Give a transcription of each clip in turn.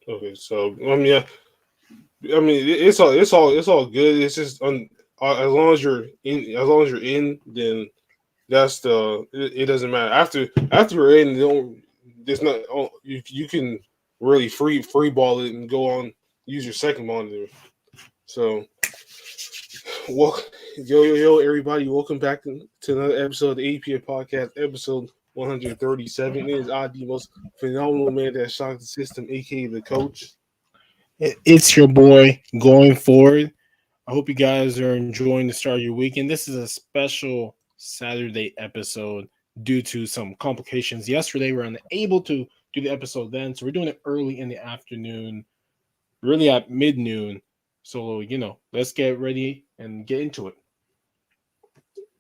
Okay, so yeah, it's all good. It's just as long as you're in, then that's it doesn't matter. After you're in, there's not you can really free ball it and go on use your second monitor. So, well, yo, everybody, welcome back to another episode of the APF podcast, episode 137. It is I, the most phenomenal man that shocked the system, aka the coach. It's your boy going forward. I hope you guys are enjoying the start of your weekend. This is a special Saturday episode due to some complications. Yesterday, we were unable to do the episode then, so we're doing it early in the afternoon, really at mid noon. So, let's get ready and get into it.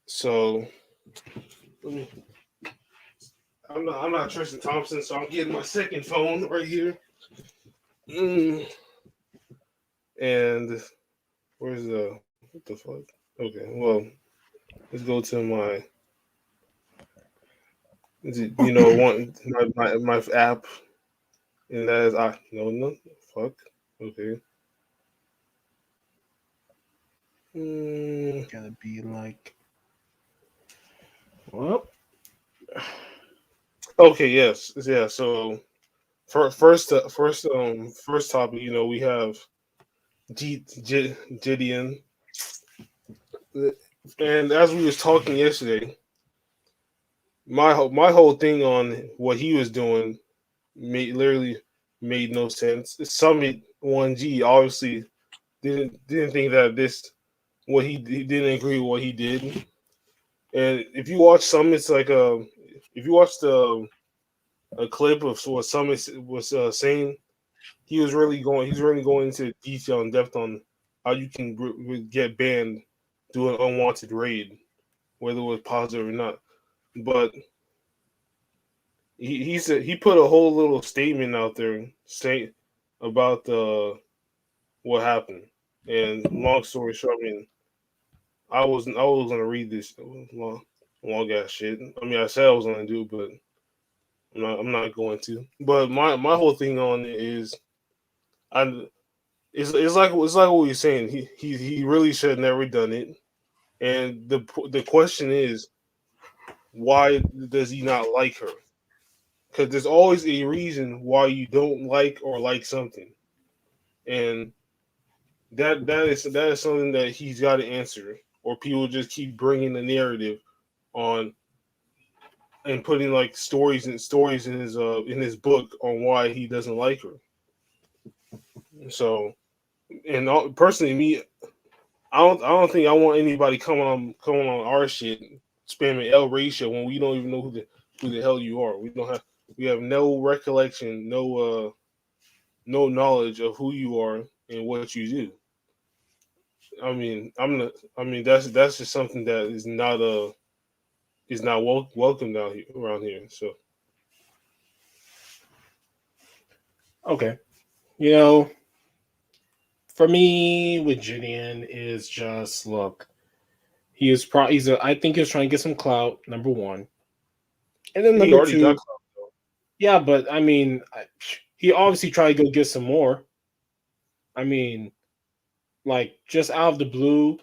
So, let me, I'm not Tristan Thompson, so I'm getting my second phone right here. Mm, and where's the what the fuck? Okay, well, let's go to my one my app, and that is I no fuck. Okay. Mm, Gotta be like, well, okay. Yes. Yeah. So first topic. We have Jidion, and as we was talking yesterday, my whole thing on what he was doing literally made no sense. Summit 1G obviously didn't think that this what he didn't agree with what he did. And if you watch Summit's like if you watch the a clip of what Summit was saying, he's really going into detail and depth on how you can get banned doing an unwanted raid, whether it was positive or not. But he put a whole little statement out there saying about what happened. And long story short, I mean, I was gonna read this long ass shit. I mean, I said I was gonna do, it, but I'm not going to. But my whole thing on it is I it's like what you're saying. He really should have never done it. And the question is, why does he not like her? Because there's always a reason why you don't like or like something, and that is something that he's got to answer, or people just keep bringing the narrative on and putting like stories in his book on why he doesn't like her. So, and personally, me, I don't think I want anybody coming on our shit spamming L ratio when we don't even know who the hell you are. We have no recollection, no knowledge of who you are and what you do. I mean, I'm not. I mean, that's just something that is not welcome down here around here. So okay. You know, for me with Jidion is just look. I think he's trying to get some clout. Number one, and then he number already got two, yeah. But I mean, he obviously tried to go get some more. I mean, like just out of the blue,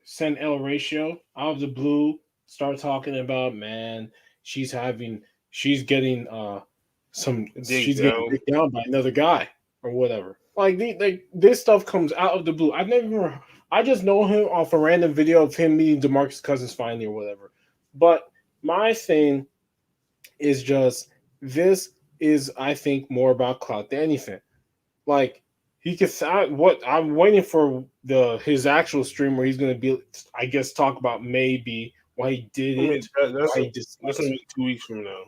send El Ratio out of the blue, start talking about man, she's having, she's getting digged she's getting down. dicked down by another guy or whatever. Like this stuff comes out of the blue. I just know him off a random video of him meeting DeMarcus Cousins finally or whatever. But my thing is just this is I think more about clout than anything. Like he could what I'm waiting for the his actual stream where he's gonna be I guess talk about maybe why he I mean, didn't, that's why he that's gonna dislikes her. be 2 weeks from now.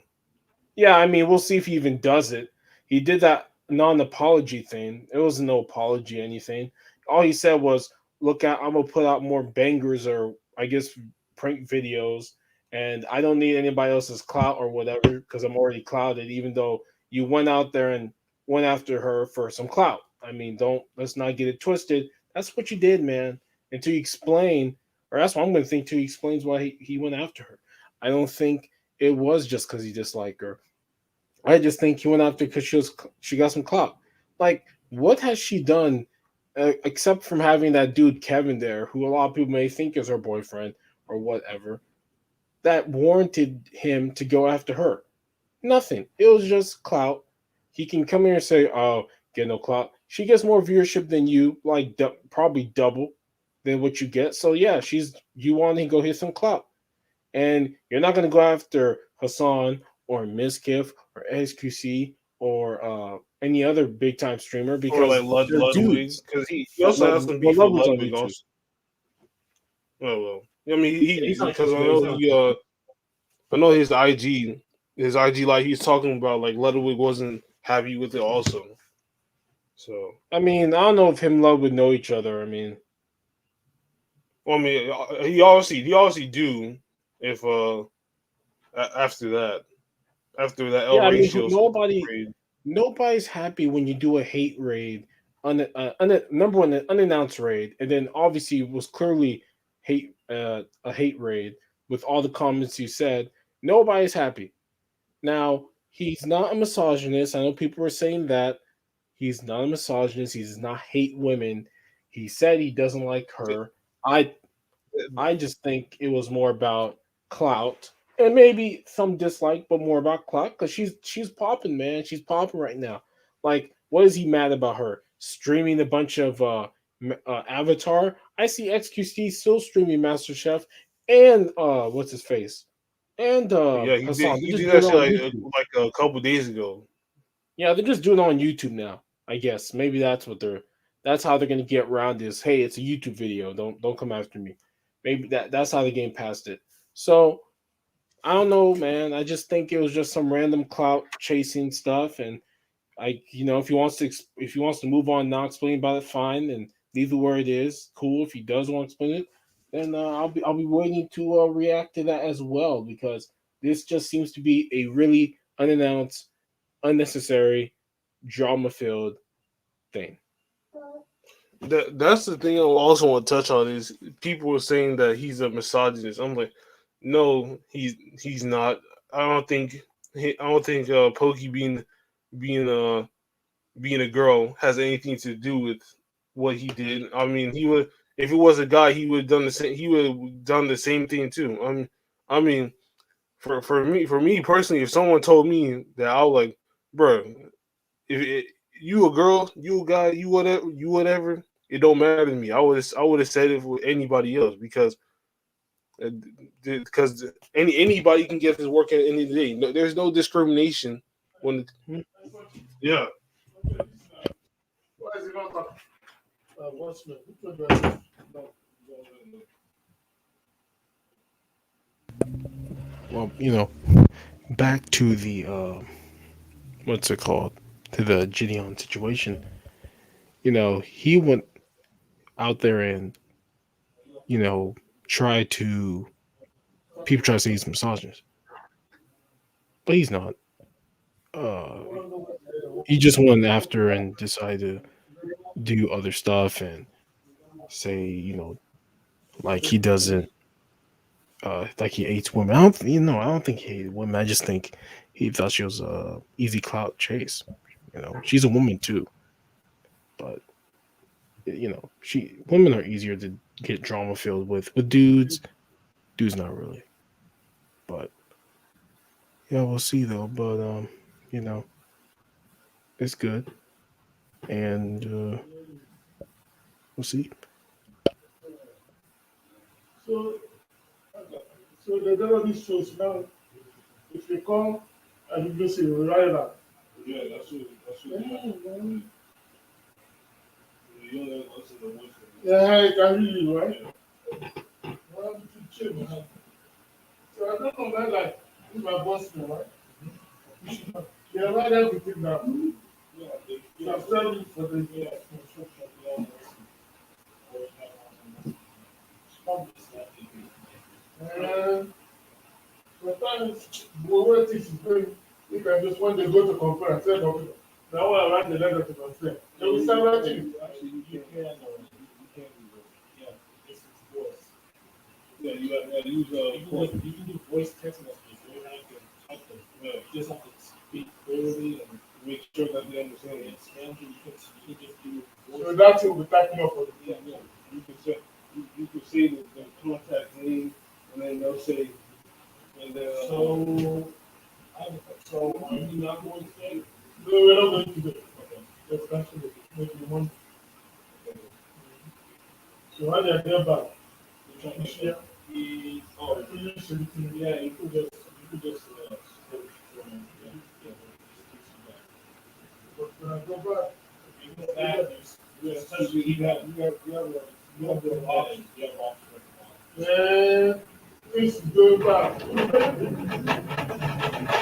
Yeah, I mean we'll see if he even does it. He did that non-apology thing. It was no apology or anything. All he said was, "Look out, I'm gonna put out more bangers or I guess prank videos, and I don't need anybody else's clout or whatever because I'm already clouded. Even though you went out there and went after her for some clout. I mean, don't let's not get it twisted. That's what you did, man. And to explain, or that's what I'm gonna think. To explains why he went after her. I don't think it was just because he disliked her. I just think he went after because she got some clout. Like, what has she done except from having that dude Kevin there, who a lot of people may think is her boyfriend or whatever, that warranted him to go after her? Nothing. It was just clout. He can come here and say, "Oh, get no clout." She gets more viewership than you, like probably double than what you get. So yeah, you want to go hit some clout, and you're not gonna go after Hassan or Mizkif or SQC or any other big time streamer Or like because they're Ludwig, dudes. because he also has some beef with Ludwig's on Ludwig YouTube. also. Oh well, I mean he He's on because YouTube. He's on YouTube. I know his IG like he's talking about like Ludwig wasn't happy with it also. So I mean, I don't know if him and Love would know each other. I mean, well, I mean he obviously do if after that El yeah, I mean, ratio grade. nobody's happy when you do a hate raid, number one, an unannounced raid, and then obviously it was clearly a hate raid with all the comments you said. Nobody's happy. Now he's not a misogynist. I know people were saying that he's not a misogynist. He does not hate women. He said he doesn't like her. I I just think it was more about clout and maybe some dislike, but more about clout because she's popping, man. She's popping right now. Like, what is he mad about her streaming a bunch of Avatar? I see XQC still streaming MasterChef and what's his face and Yeah, he did Hassan. They're he just did doing that it shit on YouTube. like a couple days ago. Yeah, they're just doing it on YouTube now. I guess maybe that's how they're gonna get around this. Hey, it's a YouTube video. Don't come after me. Maybe that's how they game past it. So I don't know, man. I just think it was just some random clout chasing stuff, and if he wants to move on, not explain about it, fine, and leave it where it is. Cool. If he does want to explain it, then I'll be waiting to react to that as well because this just seems to be a really unannounced, unnecessary, drama filled thing. That's the thing I also want to touch on is people were saying that he's a misogynist. I'm like, no, he's not. I don't think Pokey being being a girl has anything to do with what he did. I mean, he would if it was a guy, he would have done the same. He would have done the same thing too. I mean, for me personally, if someone told me that, I was like, bro, if you a girl, you a guy, you whatever, it don't matter to me. I would have said it with anybody else because anybody can get this work at the end of the day. No, there's no discrimination when yeah. Why is it not watchman? Well, back to the what's it called? To the Jidion situation. He went out there and you know try to people try to say he's a misogynist, but he's not. Uh, he just went after and decided to do other stuff and say, like he doesn't, like he hates women. I don't think he hated women. I just think he thought she was a easy clout chase. She's a woman too, but she women are easier to get drama filled with dudes. Dudes not really, but yeah, we'll see though. But you know, it's good, and we'll see. So, so they do all these shows now. If you come and you say rival, yeah, mm-hmm. Yeah, I can hear you, right? Yeah. Well, to change, man. So I don't know, man, like, this is my boss now, right? Yeah, right now we think that. Yeah, you are selling for the construction. And sometimes what is doing, you can just when they go to compare and say, no, now I write the letter to my friend. They will send that to you. Actually, you can, yeah, this is voice. Yeah, you have to use you can do voice text messages. You don't have to type them. Yeah. You just have to speak clearly and make sure that they understand it's scam. You can just do. So that's what we're typing up for the Yeah. You can say the contact name, and then they'll say, and then so are you not going to say? No, we're not going to do it. Okay. Let's cancel it. Make the money. So when they're there back, Yeah, you could just but when I go back, you have the option. man, this is going back.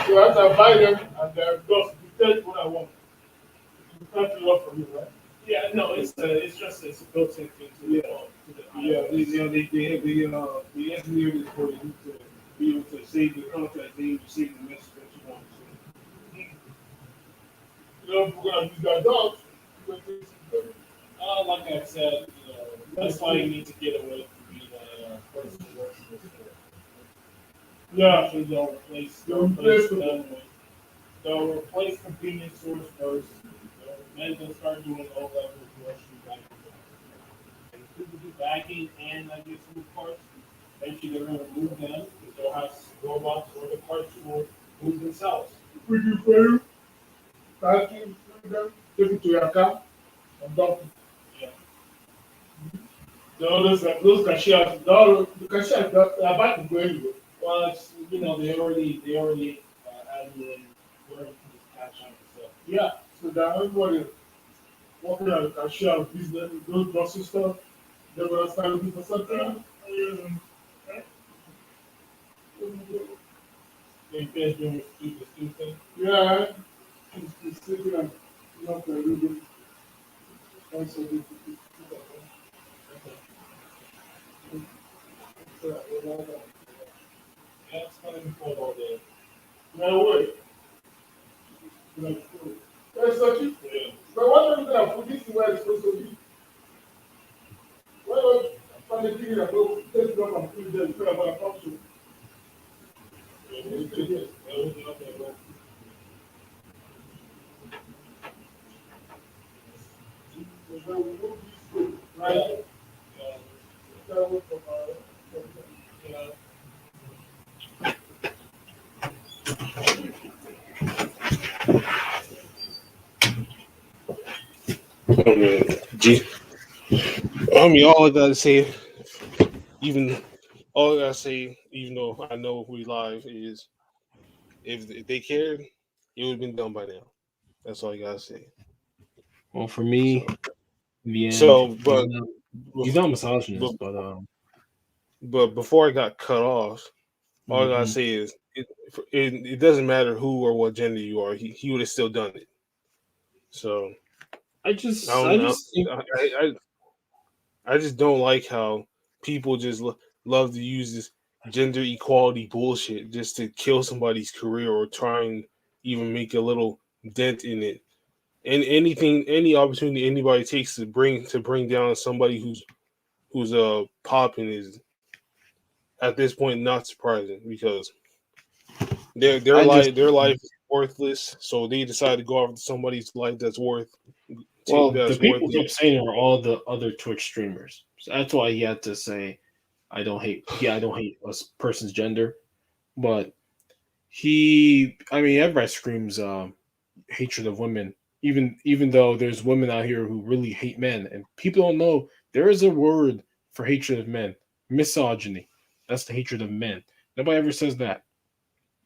So as I buy them and they're just detect what I want. You can't fill up for me, right? Yeah, no, it's just a built-in thing to the they engineered it for you to be able to save the contact name, to save the message that you want to send. You know, if we're gonna use their dogs, we're going to use them. Like I said, that's why you need to get away from being a person who works in this store. Yeah. So they'll replace convenience stores first. Then they'll start doing all level grocery bagging. And people do bagging and I guess move parts. Eventually they're going to move them because they'll have robots or the parts will move themselves. We do for you. Thank you. Take it to your car and dump it. Yeah. Those cashiers, the cashiers, they're about to go anyway. Well, it's, they already have you in where you can just catch on yourself. Yeah, so that everybody working at the cashier business, those grocery stuff, they're gonna start looking for something. They finish doing the stupid thing. Yeah, it's sitting and not reading. Also, Yeah, it's going to be cold all day. no way. That's so cheap. Yeah. But why don't you put this where it's supposed to be? Why don't you give it a go, take it up and put it there before I'm gonna come to? Right? All I gotta say, even though I know we live, is if they cared, it would have been done by now. That's all I gotta say. Well, for me, in the end, but he's not misogynist, but before I got cut off, all I gotta Mhm. say is it doesn't matter who or what gender you are. He would have still done it. So I just think I just don't like how people just love to use this gender equality bullshit just to kill somebody's career or try and even make a little dent in it. And any opportunity anybody takes to bring down somebody who's popping is at this point not surprising because their life is worthless. So they decide to go after somebody's life that's worth. Well, that's the people worth kept saying were all the other Twitch streamers. So that's why he had to say, I don't hate a person's gender. But everybody screams hatred of women. Even though there's women out here who really hate men. And people don't know there is a word for hatred of men. Misogyny. That's the hatred of men. Nobody ever says that.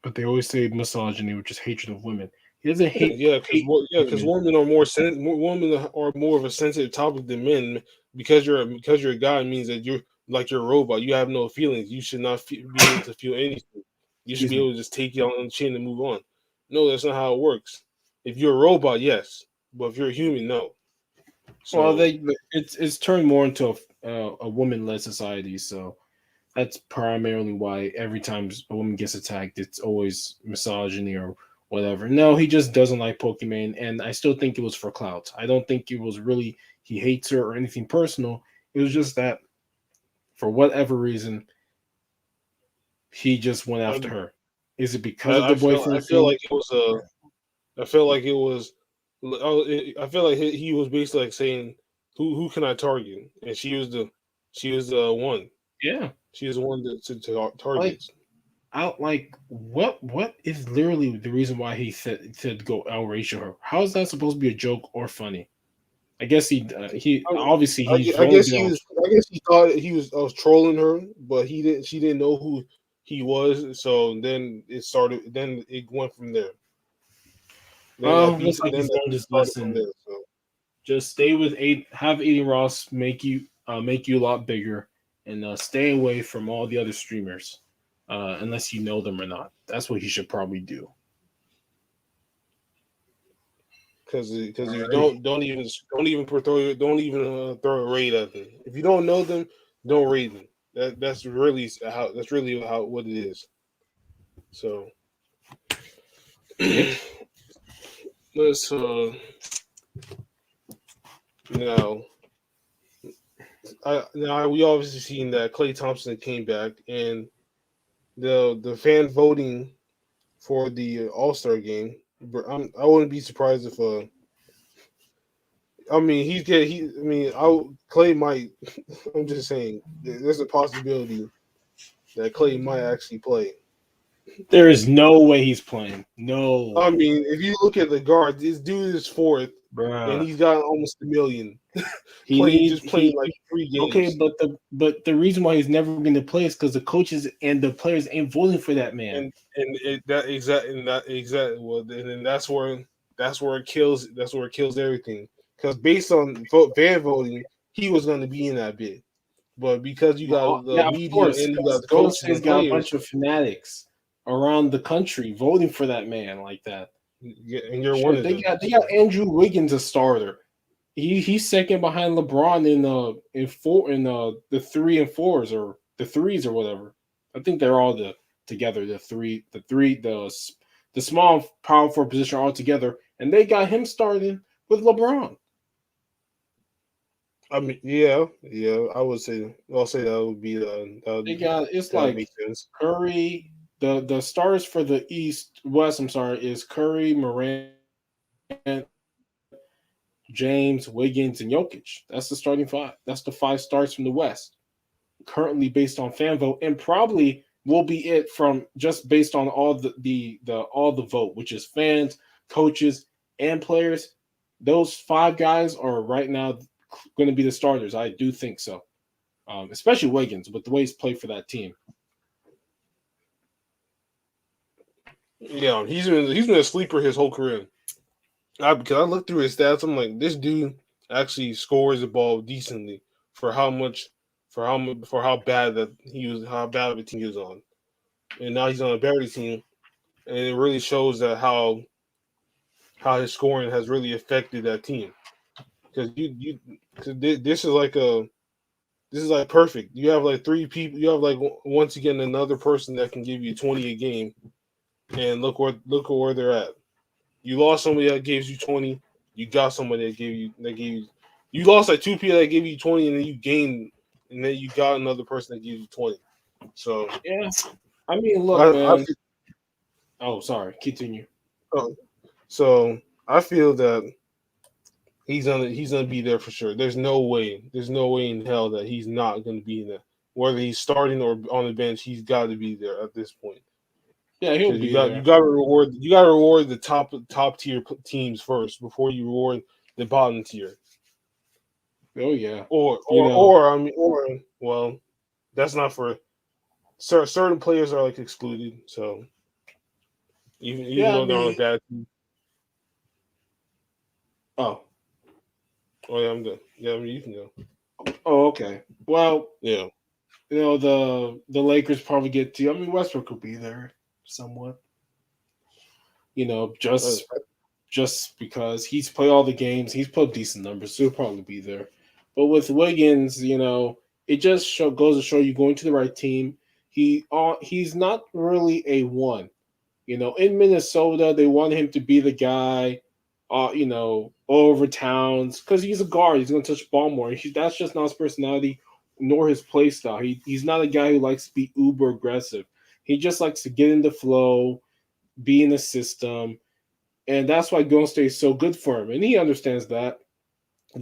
But they always say misogyny, which is hatred of women. He doesn't hate. Because women are women are more of a sensitive topic than men. Because you're a guy means that you're like you're a robot. You have no feelings. You should not be able to feel anything. You should be able to just take it on the chin and move on. No, that's not how it works. If you're a robot, yes, but if you're a human, no. So, it's turned more into a woman-led society. So that's primarily why every time a woman gets attacked, it's always misogyny or whatever. No, he just doesn't like Pokemon, and I still think it was for clout. I don't think it was really he hates her or anything personal. It was just that for whatever reason, he just went after her. Is it because of the boyfriend? I feel like it was I felt like it was. I felt like he was basically like saying, "Who can I target?" And she was the one. Yeah. She was the one to Like target. out like what is literally the reason why he said go outrage her? How is that supposed to be a joke or funny? I guess he obviously he's I only guess been he on. was. I guess he thought he was. I was trolling her, but he didn't. She didn't know who he was. So then it started. Then it went from there. Then Oh, that beef. looks like Then he's that learned beef his started from lesson. there. So Just stay with have Aiden Ross make you a lot bigger, and stay away from all the other streamers, unless you know them or not. That's what he should probably do. because if you Alrighty. don't even throw a raid at them. If you don't know them, don't raid them. That's really how what it is. So Yep. let's now. We obviously seen that Klay Thompson came back, and the fan voting for the All-Star game. But I wouldn't be surprised if I mean he's get he I mean I Clay might. I'm just saying there's a possibility that Clay might actually play. There is no way he's playing. No, I mean, if you look at the guard, this dude is fourth, and bruh. he's got almost a million He needs playing he like 3 games. okay, but the reason why he's never going to play is because the coaches and the players ain't voting for that man. Well, then that's where it kills everything. Because based on fan voting, he was going to be in that bid, but because you got the Yeah, of media course, and you got because the Golden coaches State's and got a players, bunch of fanatics around the country voting for that man like that. and you're one Shit, of them. they got Andrew Wiggins a starter. He's second behind LeBron in the 3 and 4s or the threes or whatever. I think they're all together the small power forward position are all together, and they got him starting with LeBron. I mean, yeah, I'll say that would be They got it's that like makes sense. Curry. The stars for the East West. I'm sorry, is Curry, Morant, James, Wiggins, and Jokic. That's the starting five. That's the five stars from the West, currently based on fan vote, and probably will be it from just based on all the vote, which is fans, coaches, and players. Those five guys are right now going to be the starters. I do think so, especially Wiggins with the way he's played for that team. Yeah, he's been a sleeper his whole career. Because I looked through his stats, I'm like, this dude actually scores the ball decently for how bad how bad of a team he was on, and now he's on a better team, and it really shows that how his scoring has really affected that team. Because this is like perfect. You have like three people. You have like once again another person that can give you 20 a game, and look where they're at. You lost somebody that gives you 20. You got somebody that gave you. You lost like two people that gave you 20, and then you gained, and then you got another person that gives you 20. So Yeah, I mean, look, I man. Oh, sorry. Continue. so I feel that he's gonna be there for sure. There's no way in hell that he's not gonna be there. Whether he's starting or on the bench, he's got to be there at this point. Yeah, he'll Because be there. you got to reward the top tier teams first before you reward the bottom tier. Oh yeah. Well, that's not for certain players are like excluded. So even Yeah, I though they're on a mean, bad team. oh, Yeah, I'm done. Yeah, I mean you can go. oh, okay. Well, Yeah, the Lakers probably get to. I mean, Westbrook will be there somewhat. Just because he's played all the games, he's put decent numbers, so he'll probably be there. But with Wiggins, it just goes to show you going to the right team. He's not really a one. In Minnesota, they want him to be the guy, over Towns because he's a guard. He's going to touch the ball more. That's just not his personality nor his play style. He's not a guy who likes to be uber aggressive. He just likes to get in the flow, be in the system, and that's why Golden State is so good for him, and he understands that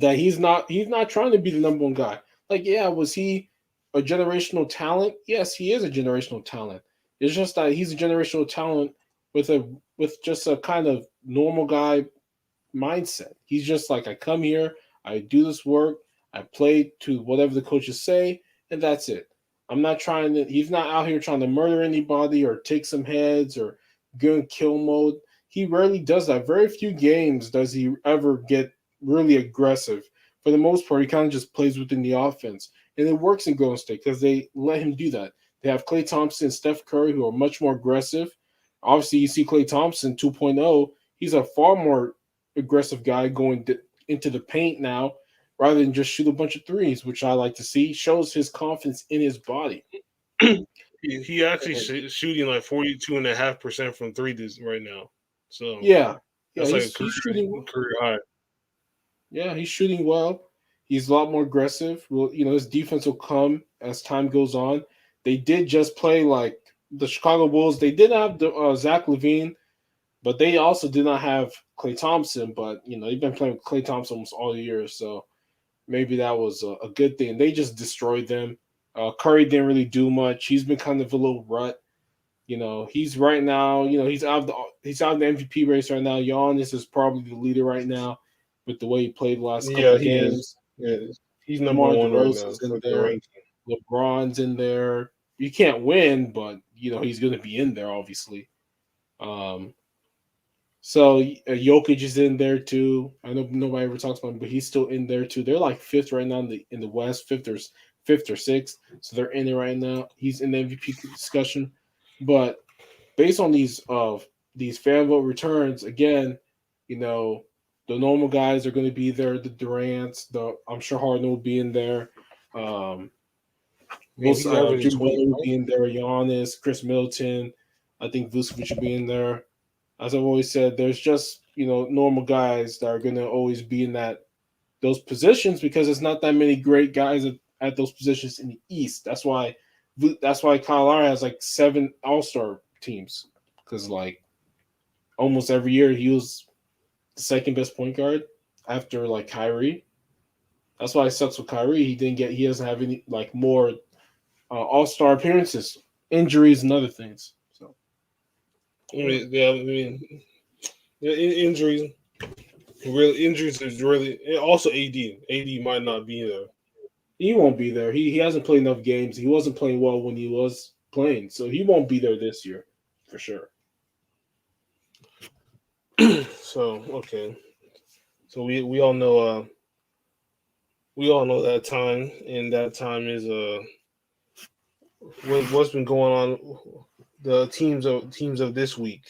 he's not trying to be the number one guy. Like, yeah, was he a generational talent? Yes, he is a generational talent. It's just that he's a generational talent with just a kind of normal guy mindset. He's just like, I come here, I do this work, I play to whatever the coaches say, and that's it. I'm not trying to. He's not out here trying to murder anybody or take some heads or go in kill mode. He rarely does that. Very few games does he ever get really aggressive. For the most part, he kind of just plays within the offense, and it works in Golden State because they let him do that. They have Klay Thompson and Steph Curry who are much more aggressive. Obviously, you see Klay Thompson 2.0. He's a far more aggressive guy going into the paint now rather than just shoot a bunch of threes, which I like to see. Shows his confidence in his body. He actually shooting like 42.5% from three right now. So yeah, that's like he's shooting career high. Yeah, he's shooting well. He's a lot more aggressive. Well, his defense will come as time goes on. They did just play like the Chicago Bulls. They did have Zach LaVine, but they also did not have Klay Thompson. But they've been playing with Klay Thompson almost all year, so maybe that was a good thing. They just destroyed them. Curry didn't really do much. He's been kind of a little rut. He's right now. He's out of the MVP race right now. Giannis is probably the leader right now with the way he played the last couple of games. Is. Yeah, he's number DeMar one right now DeRozan's in for the there. ranking. LeBron's in there. You can't win, but he's going to be in there, obviously. So Jokic is in there too. I know nobody ever talks about him, but he's still in there too. They're like fifth right now in the West, fifth or sixth. So they're in it right now. He's in the MVP discussion. But based on these fan vote returns, again, the normal guys are going to be there. The Durants, I'm sure Harden will be in there. Jimmy Butler will be in there. Giannis, Chris Middleton. I think Vucevic will be in there. As I've always said, there's just normal guys that are going to always be in those positions because there's not that many great guys at those positions in the East. That's why Kyle Lowry has like 7 All-Star teams because like almost every year he was the second best point guard after like Kyrie. That's why it sucks with Kyrie. He doesn't have any like more All-Star appearances, injuries, and other things. So Injuries. Really, injuries is really also AD. AD might not be there. He won't be there. He hasn't played enough games. He wasn't playing well when he was playing, so he won't be there this year for sure. So okay, so we all know that time, and that time is what's been going on the teams of this week.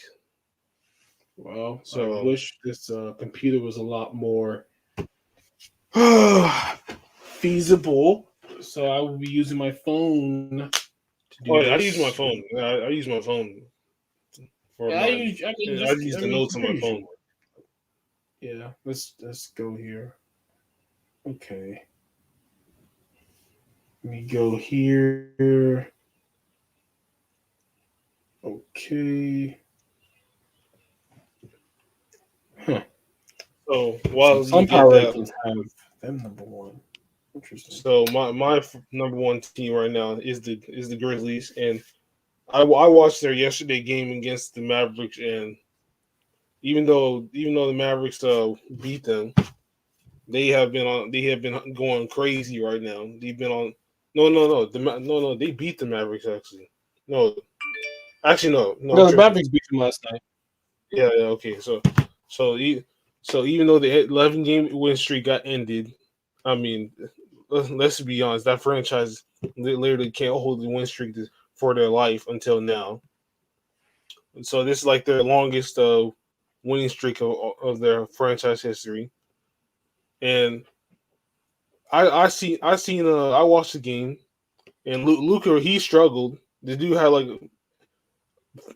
Well, so I wish this computer was a lot more feasible. So I will be using my phone to do this. I use my phone. I use my phone. I use the notes on my phone. Yeah, let's go here. Okay. Let me go here. Okay. Huh. So while some power rankings have them number one. Interesting. So my number one team right now is the Grizzlies, and I watched their yesterday game against the Mavericks, and even though the Mavericks beat them, they have been going crazy right now. They've been on no they beat the Mavericks actually. No, the Mavericks beat them last night. Yeah, okay. So even though the 11-game win streak got ended, I mean, let's be honest, that franchise literally can't hold the win streak for their life until now. So this is like their longest winning streak of their franchise history. And I watched the game, and Luka, he struggled. The dude had like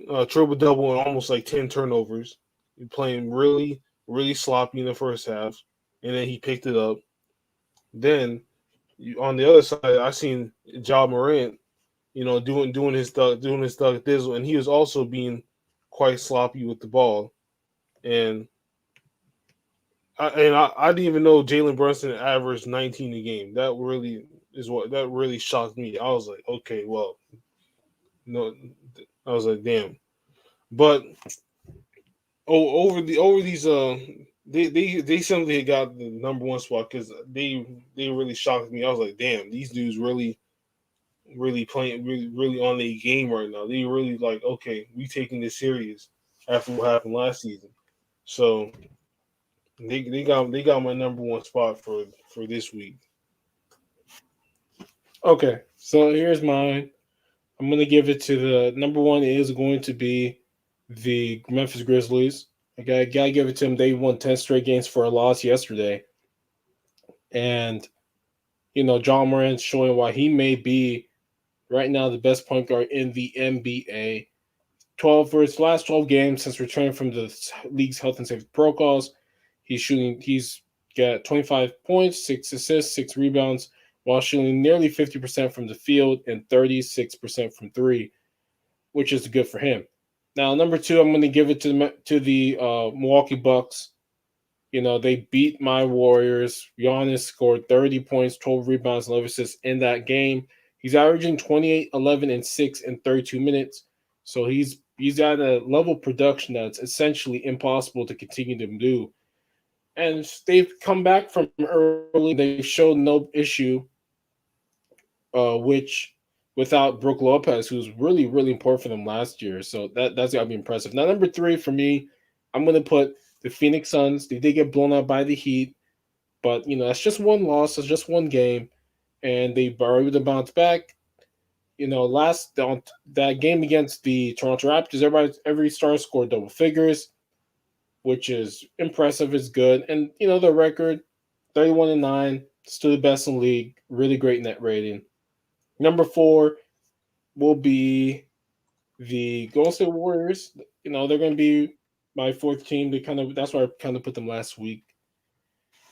a triple double and almost like 10 turnovers. He playing really, really sloppy in the first half, and then he picked it up. Then on the other side, I seen Ja Morant, doing his thug thizzle, and he was also being quite sloppy with the ball. and I didn't even know Jalen Brunson averaged 19 a game. That really shocked me. I was like, okay, well, no, I was like, damn. But over these they simply got the number one spot because they really shocked me. I was like, damn, these dudes really playing really on their game right now. They really like, okay, we taking this serious after what happened last season. So they got my number one spot for this week. Okay, so here's mine. I'm gonna give it to the number one is going to be the Memphis Grizzlies. I gotta give it to them. They won 10 straight games for a loss yesterday, and John Morant's showing why he may be right now the best point guard in the NBA. 12 for his last 12 games since returning from the league's health and safety protocols. He's got 25 points, 6 assists, 6 rebounds, while shooting nearly 50% from the field and 36% from three, which is good for him. Now, number two, I'm going to give it to the Milwaukee Bucks. They beat my Warriors. Giannis scored 30 points, 12 rebounds, 11 assists in that game. He's averaging 28, 11, and 6 in 32 minutes. So he's at a level of production that's essentially impossible to continue to do. And they've come back from early. They showed no issue, which without Brook Lopez, who's really, really important for them last year. So that's got to be impressive. Now, number three for me, I'm going to put the Phoenix Suns. They did get blown out by the Heat, but that's just one loss. It's just one game, and they were able to bounce back. That game against the Toronto Raptors, every star scored double figures, which is impressive. It's good, and the record, 31-9, still the best in the league. Really great net rating. Number four will be the Golden State Warriors. They're going to be my fourth team. That's why I kind of put them last week.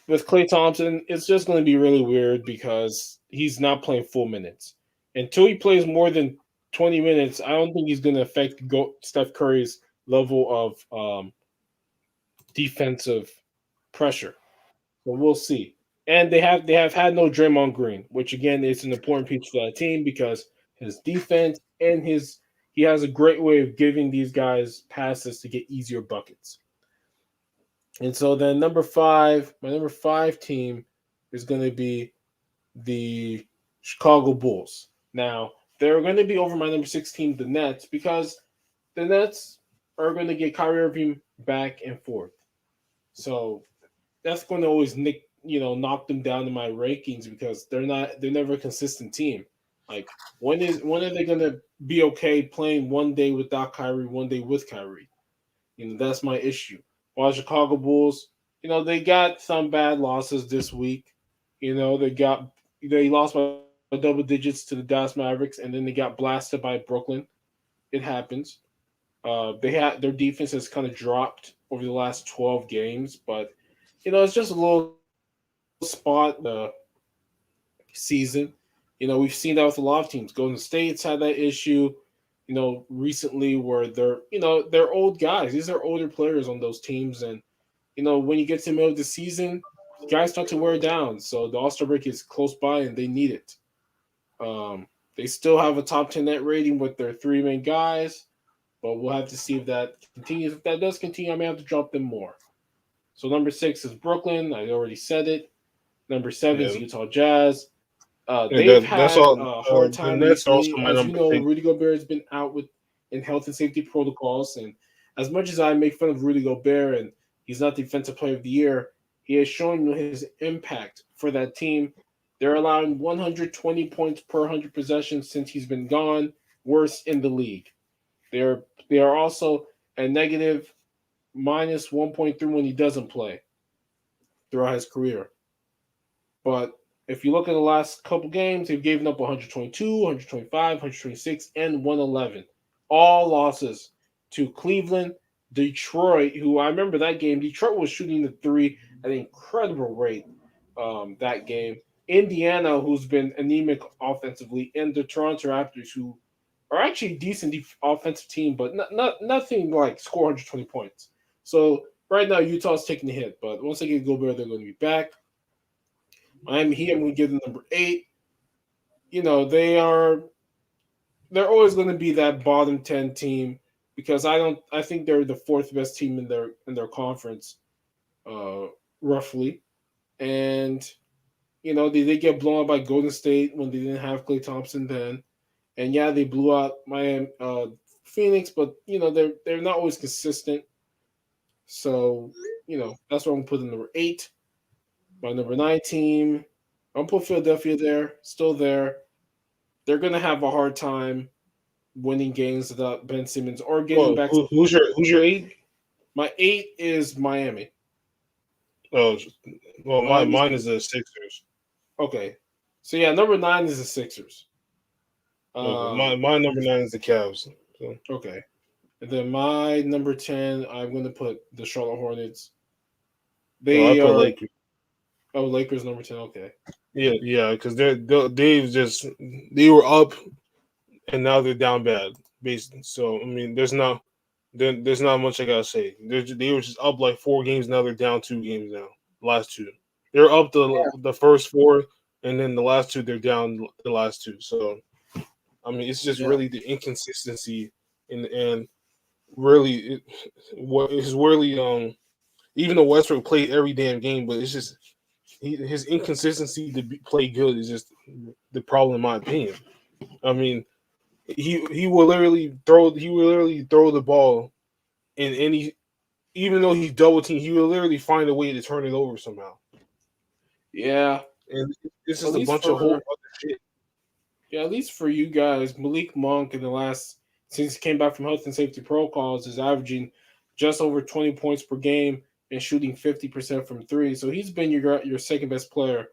With Klay Thompson, it's just going to be really weird because he's not playing full minutes. Until he plays more than 20 minutes, I don't think he's going to affect Steph Curry's level of defensive pressure. So we'll see. And they have had no Draymond Green, which again is an important piece for that team because his defense and he has a great way of giving these guys passes to get easier buckets. And so then my number five team is going to be the Chicago Bulls. Now, they're going to be over my number 6 team, the Nets, because the Nets are going to get Kyrie Irving back and forth. So that's going to always knock them down in my rankings because they're never a consistent team. Like when are they going to be okay playing one day without Kyrie, one day with Kyrie? That's my issue. While Chicago Bulls, they got some bad losses this week. They lost by double digits to the Dallas Mavericks, and then they got blasted by Brooklyn. It happens. Their defense has kind of dropped over the last 12 games, but it's just a little spot the season. We've seen that with a lot of teams. Golden State's had that issue, recently where they're old guys. These are older players on those teams, and when you get to the middle of the season, guys start to wear down. So the All-Star break is close by, and they need it. They still have a top 10 net rating with their three main guys, but we'll have to see if that continues. If that does continue, I may have to drop them more. So number 6 is Brooklyn. I already said it. Number 7 is Utah Jazz. They've had a hard time recently. As you know, Rudy Gobert has been out in health and safety protocols. And as much as I make fun of Rudy Gobert and he's not Defensive Player of the Year, he has shown his impact for that team. They're allowing 120 points per 100 possessions since he's been gone, worst in the league. They are also a negative minus 1.3 when he doesn't play throughout his career. But if you look at the last couple games, they've given up 122, 125, 126, and 111. All losses to Cleveland, Detroit, who I remember that game. Detroit was shooting the three at an incredible rate that game. Indiana, who's been anemic offensively, and the Toronto Raptors, who are actually a decent offensive team, but nothing like score 120 points. So right now Utah's taking the hit, but once they get Gobert, they're going to be back. Miami Heat, I'm going to give them number 8. You know, they're always going to be that bottom 10 team because I think they're the 4th best team in their conference, roughly. And you know, they get blown out by Golden State when they didn't have Klay Thompson then. And yeah, they blew out Miami, Phoenix, but you know, they're not always consistent. So, you know, that's why I'm putting number 8. My number 9 team, I'm put Philadelphia there, still there. They're gonna have a hard time winning games without Ben Simmons or getting back. Who's your 8? My 8 is Miami. Oh, well, mine is the Sixers. Okay, so yeah, number 9 is the Sixers. My number 9 is the Cavs. So. Okay, and then my number 10, I'm going to put the Charlotte Hornets. I put Lakers. Oh, Lakers number 10. Okay. Yeah, because they were up, and now they're down bad, basically. So I mean, there's not much I gotta say. They were just up like 4 games, now they're down 2 games now. Last 2, they're up the first 4, and then the last 2 they're down the last 2. So I mean, it's just really the inconsistency and really what is really even though Westbrook played every damn game, but it's just his inconsistency to play good is just the problem in my opinion. I mean, he will literally throw the ball in any, even though he's double teamed, he will literally find a way to turn it over somehow. Yeah, and this is a bunch of whole other shit. Yeah, at least for you guys, Malik Monk since he came back from health and safety protocols is averaging just over 20 points per game and shooting 50% from 3. So he's been your second best player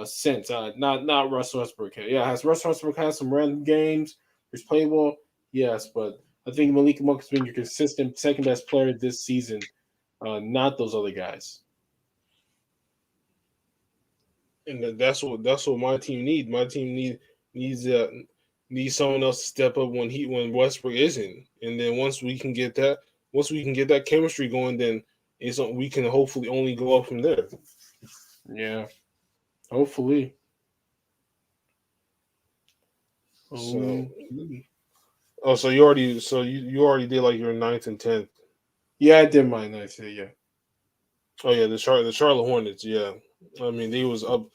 since. Not Russell Westbrook. Yeah, has Russell Westbrook had some random games? He's played well, yes, but I think Malik Monk has been your consistent second best player this season, not those other guys. And that's what my team need. My team needs someone else to step up when Westbrook isn't. And then once we can get that chemistry going, then we can hopefully only go up from there. Yeah, hopefully. So you already did like your 9th and 10th. Yeah, I did my 9th. Yeah. Oh yeah, the Charlotte Hornets. Yeah, I mean they was up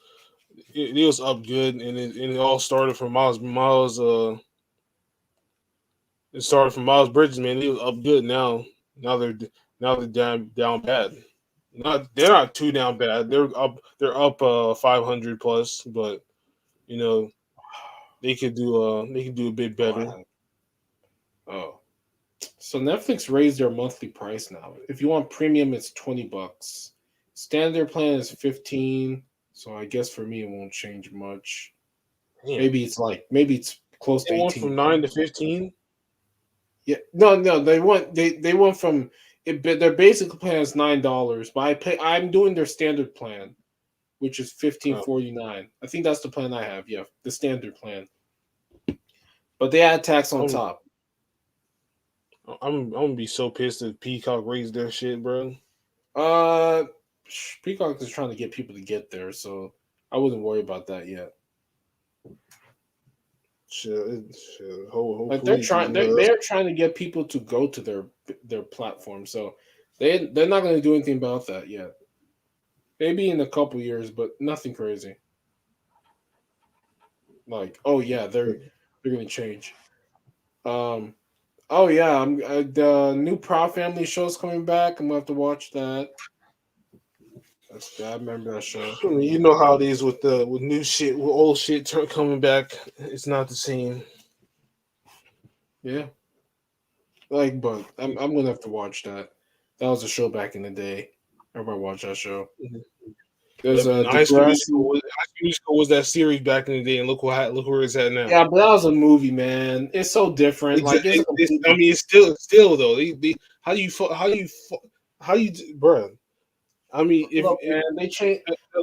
good, and it all started from Miles. It started from Miles Bridges, man. He was up good. Now they're down bad. They're not too down bad. They're up 500 plus, but you know they could do a bit better. Oh, so Netflix raised their monthly price now. If you want premium, it's $20. Standard plan is $15. So I guess for me it won't change much. Damn. Maybe it's close to 18. Went from 9 to 15. Yeah, no, they went from it. Their basic plan is $9, but I'm doing their standard plan, which is $15.49. I think that's the plan I have. Yeah, the standard plan. But they add tax on top. I'm gonna be so pissed if Peacock raised their shit, bro. Peacock is trying to get people to get there, so I wouldn't worry about that yet. Like they're trying to get people to go to their platform, so they're not going to do anything about that yet. Maybe in a couple years, but nothing crazy. Like, oh yeah, they're going to change. Oh yeah, the new Proud Family show's coming back. I'm gonna have to watch that. I remember that show. I mean, you know how it is with new shit, with old shit coming back. It's not the same. Yeah. But I'm gonna have to watch that. That was a show back in the day. Everybody watch that show. Mm-hmm. There's High School Musical was that series back in the day, and look where it's at now. Yeah, but that was a movie, man. It's so different. Exactly. It's still though. How do you, bro? I mean, if they change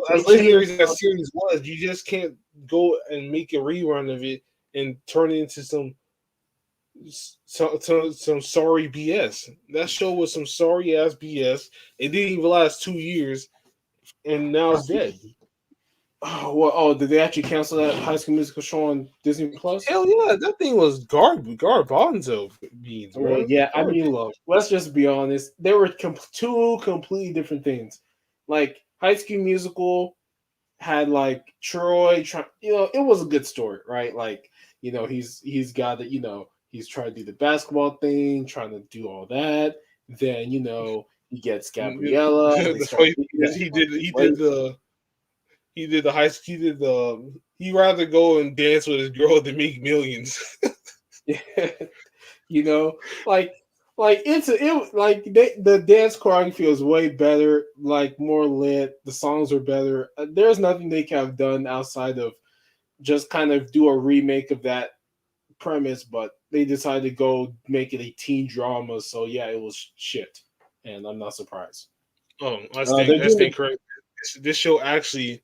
as legendary as that series was, you just can't go and make a rerun of it and turn it into some some sorry BS. That show was some sorry ass BS. It didn't even last 2 years, and now it's dead. Oh, well, oh, did they actually cancel that High School Musical show on Disney Plus? Hell yeah, that thing was garbanzo beans, Well, bro. yeah. I mean, Garbage. look, let's just be honest. They were two completely different things. Like High School Musical had like Troy, it was a good story, right? Like, he's got it. He's trying to do the basketball thing, trying to do all that. Then he gets Gabriella, and they The start funny thing thinking is that he did the high school. He'd rather go and dance with his girl than make millions. you know, like the dance choreography was way better, like more lit. The songs are better. There's nothing they could have done outside of just kind of do a remake of that premise, but they decided to go make it a teen drama. So yeah, it was shit, and I'm not surprised. Oh, I They're doing stand correct. This show actually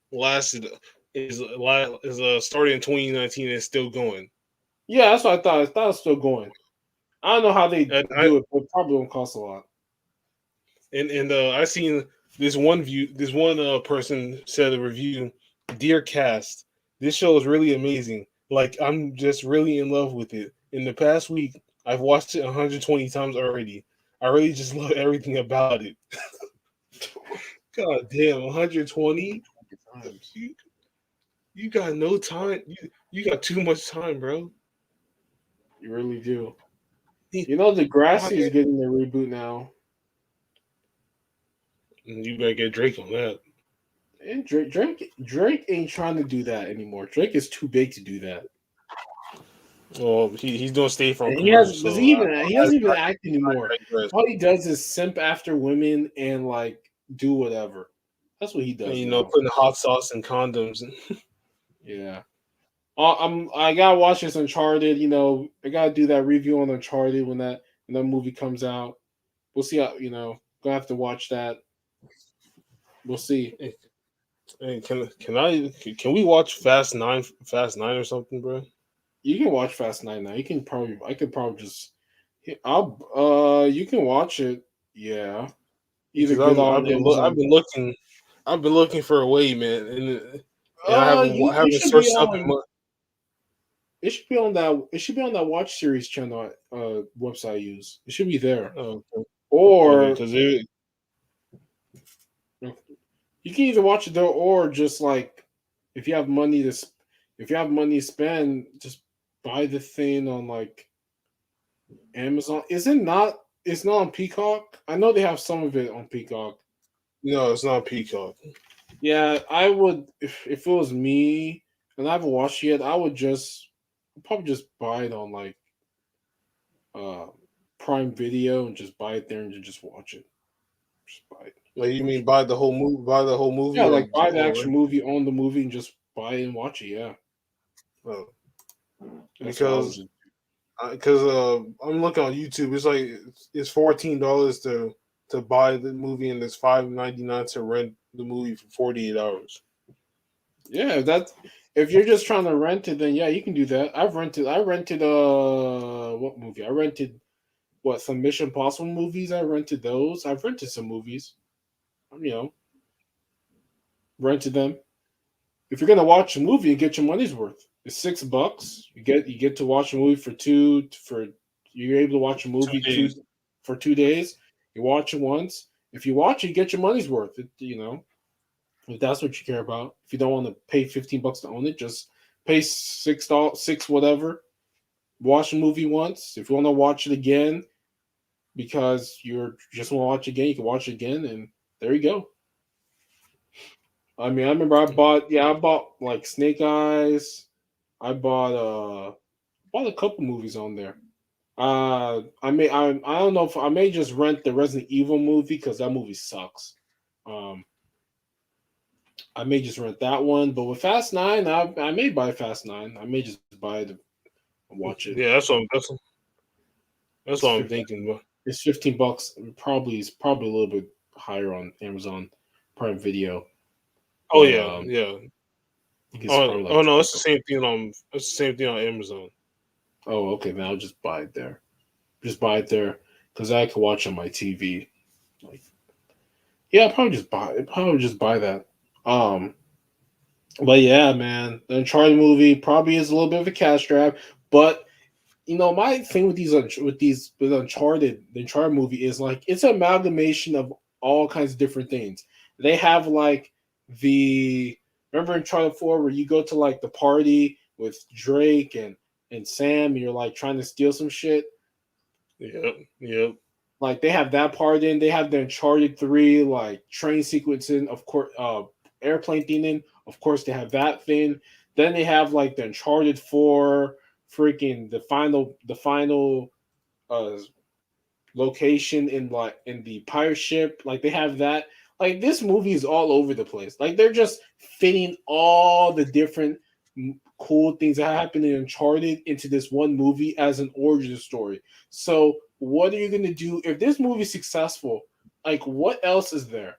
is started in 2019 and is still going. Yeah, that's what I thought. I thought it was still going. I don't know how they And do it, but it probably won't cost a lot. I seen this one person said a review, dear cast, this show is really amazing. Like, I'm just really in love with it. In the past week, I've watched it 120 times already. I really just love everything about it. God damn, 120 times. You got no time. You got too much time, bro. You really do. Degrassi is getting a reboot now. You better get Drake on that. And Drake ain't trying to do that anymore. Drake is too big to do that. Well, he's doing Stay From And commercials. he doesn't even act anymore. All he does is simp after women and like do whatever. That's what he does. And, now. putting hot sauce and condoms. Yeah. I gotta watch this Uncharted. I gotta do that review on Uncharted when that movie comes out. We'll see how gonna have to watch that. We'll see. Hey, can we watch Fast 9 or something, bro? You can watch Fast 9 now. I could probably just you can watch it. Yeah. Either Because get on Amazon. I've been looking for a way, man, and I You haven't should be searched up on. in months. It should be on that. It should be on that Watch Series channel website I use. It should be there. Oh, Or because you can either watch it there, or just like if you have money to spend, just buy the thing on like Amazon. Is it not? It's not on Peacock. I know they have some of it on Peacock. no, it's not Peacock. Yeah, I would if it was me and I haven't watched it yet. I would probably just buy it on like Prime Video and just buy it there and just watch it. Just buy it. Like, you mean buy the whole movie? Buy the whole movie? Yeah, like buy the actual movie, own the movie, and just buy it and watch it. Yeah. Oh. That's what I Because would I'm looking on YouTube. It's like it's $14 to buy the movie, and it's $5.99 to rent the movie for 48 hours. Yeah, if you're just trying to rent it, then yeah, you can do that. I rented what movie? I rented some Mission Impossible movies. I rented those. I've rented some movies. Rented them. If you're gonna watch a movie and get your money's worth, it's $6. You get to watch a movie you're able to watch a movie 2 days. for 2 days. You watch it once. If you watch it, you get your money's worth. If that's what you care about. If you don't want to pay $15 to own it, just pay $6 whatever. Watch the movie once. If you want to watch it again, because you just want to watch it again, you can watch it again, and there you go. I mean, I remember I bought like Snake Eyes. I bought a couple movies on there. I don't know if I may just rent the Resident Evil movie because that movie sucks. I may just rent that one, but with Fast 9, I may buy Fast 9. I may just buy it and watch it. Yeah, that's what I'm thinking. But it's $15. It's probably a little bit higher on Amazon Prime Video. Oh yeah, yeah. No, it's the same thing on Amazon. Oh, okay. Then I'll just buy it there. Just buy it there because I can watch on my TV. Like, yeah, I'll probably just buy that. Um, but yeah, man, the Uncharted movie probably is a little bit of a cash grab. But my thing with with Uncharted, the Uncharted movie is like it's an amalgamation of all kinds of different things. They have like the remember Uncharted 4 where you go to like the party with Drake and Sam, and you're like trying to steal some shit. Yep. Like they have that part in. They have the Uncharted 3 like train sequencing, of course, airplane theme in. Of course, they have that thing. Then they have like the Uncharted 4 freaking the final uh location in the pirate ship. Like they have that. Like this movie is all over the place. Like they're just fitting all the different cool things that happen in Uncharted into this one movie as an origin story. So what are you gonna do if this movie is successful? Like what else is there?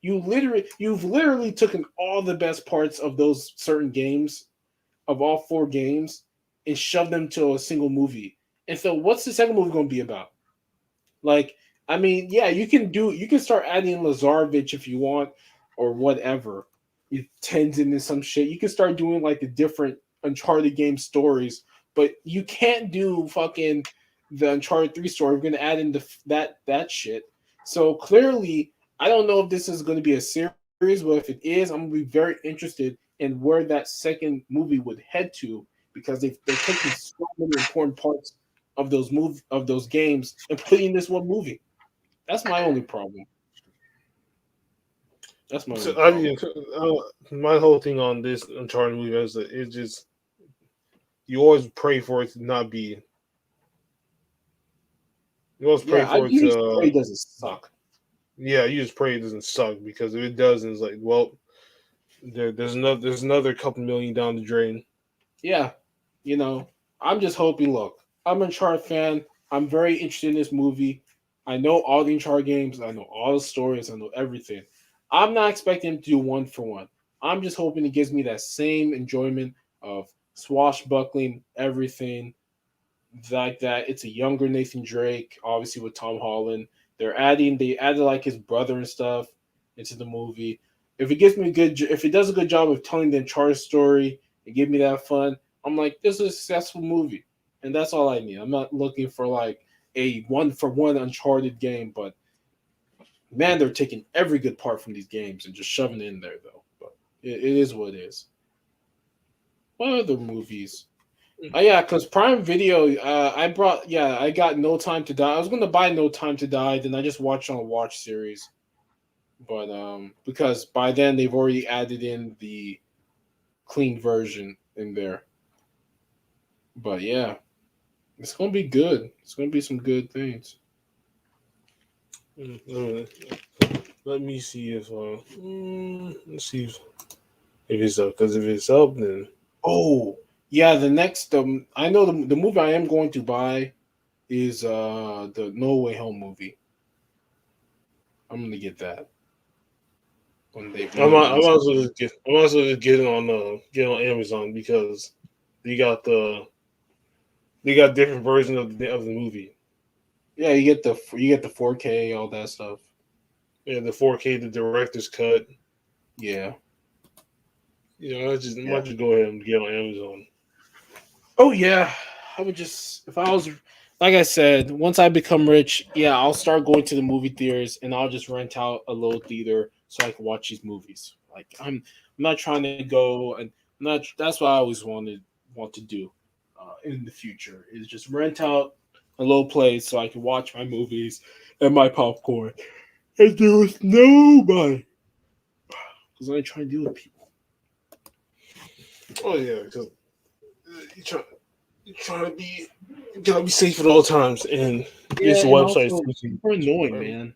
You've literally taken all the best parts of those certain games, of all four games, and shoved them to a single movie. And so what's the second movie gonna be about? Like, I mean, yeah, you can start adding Lazarevich if you want, or whatever. You tends into some shit. You can start doing like the different Uncharted game stories, but you can't do fucking the Uncharted 3 story. We're gonna add in that shit. So clearly, I don't know if this is gonna be a series, but if it is, I'm gonna be very interested in where that second movie would head to because they're taking so many important parts of those games and putting in this one movie. That's my only problem. That's my only So I problem. mean, my whole thing on this Uncharted movie is that it's just you always pray for it to not be. You always pray Yeah, for it you just pray to. it doesn't suck. Yeah, you just pray it doesn't suck because if it does, it's like, well, there's another couple million down the drain. Yeah, you know, I'm just hoping. Look, I'm an Uncharted fan. I'm very interested in this movie. I know all the Uncharted games. I know all the stories. I know everything. I'm not expecting him to do one for one. I'm just hoping it gives me that same enjoyment of swashbuckling everything like that. It's a younger Nathan Drake, obviously with Tom Holland. They added like his brother and stuff into the movie. If it does a good job of telling the Uncharted story and give me that fun, I'm like, this is a successful movie, and that's all I need. I'm not looking for like a one for one Uncharted game, but man, they're taking every good part from these games and just shoving it in there, though. But it is what it is. What other movies? Oh yeah, because Prime Video, I got No Time to Die. I was gonna buy No Time to Die, then I just watched on a watch series. But because by then they've already added in the clean version in there. But yeah, it's gonna be good. It's gonna be some good things. Let me see if let's see if it's up. Because if it's up, then Oh yeah, the next I know the movie I am going to buy is the No Way Home movie. I'm gonna get that I when it might, I releases. might as well just get I might as well just get on Amazon because they got different versions of the movie. Yeah, you get the 4K, all that stuff. Yeah, the 4K, the director's cut. Yeah. I Yeah. might just go ahead and get on Amazon. Oh yeah. I would just if I was like I said, once I become rich, yeah, I'll start going to the movie theaters and I'll just rent out a little theater so I can watch these movies. Like I'm not trying to go and I'm not that's what I always want to do in the future is just rent out a little place so I can watch my movies and my popcorn. And there was nobody because I ain't trying to deal with people. Oh yeah, because you try you trying to be you gotta be safe at all times, and Yeah, this and website also people are annoying, man.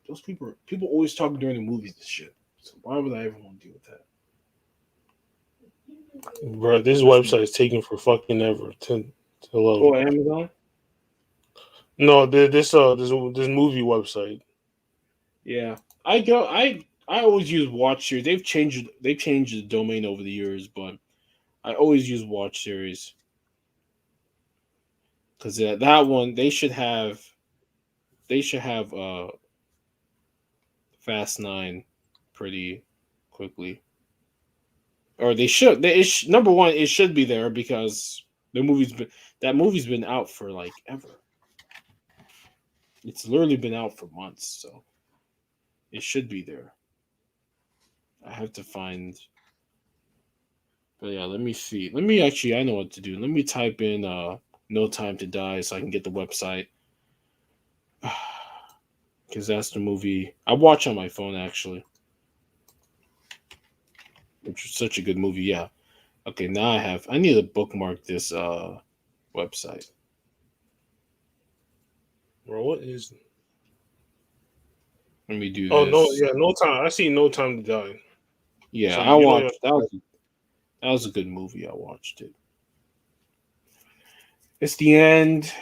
Those people always talk during the movies and shit. So why would I ever want to deal with that? bro. This Especially website is taking for fucking ever to load. oh Amazon. No, this movie website. Yeah, I go. I always use Watch Series. They've changed the domain over the years, but I always use Watch Series. because that one they should have Fast 9 pretty quickly, or they should. Number one, it should be there because that movie's been out for like ever. It's literally been out for months, so it should be there. I have to find. But yeah, let me see. Let me actually. I know what to do. Let me type in "No Time to Die" so I can get the website. Because that's the movie I watch on my phone actually, which is such a good movie. Yeah. Okay, now I need to bookmark this website. Bro, what is? Let me do Oh this. no, yeah, No Time. I see No Time to Die. Yeah, So I you don't watched that was a good movie. I watched it. It's the end.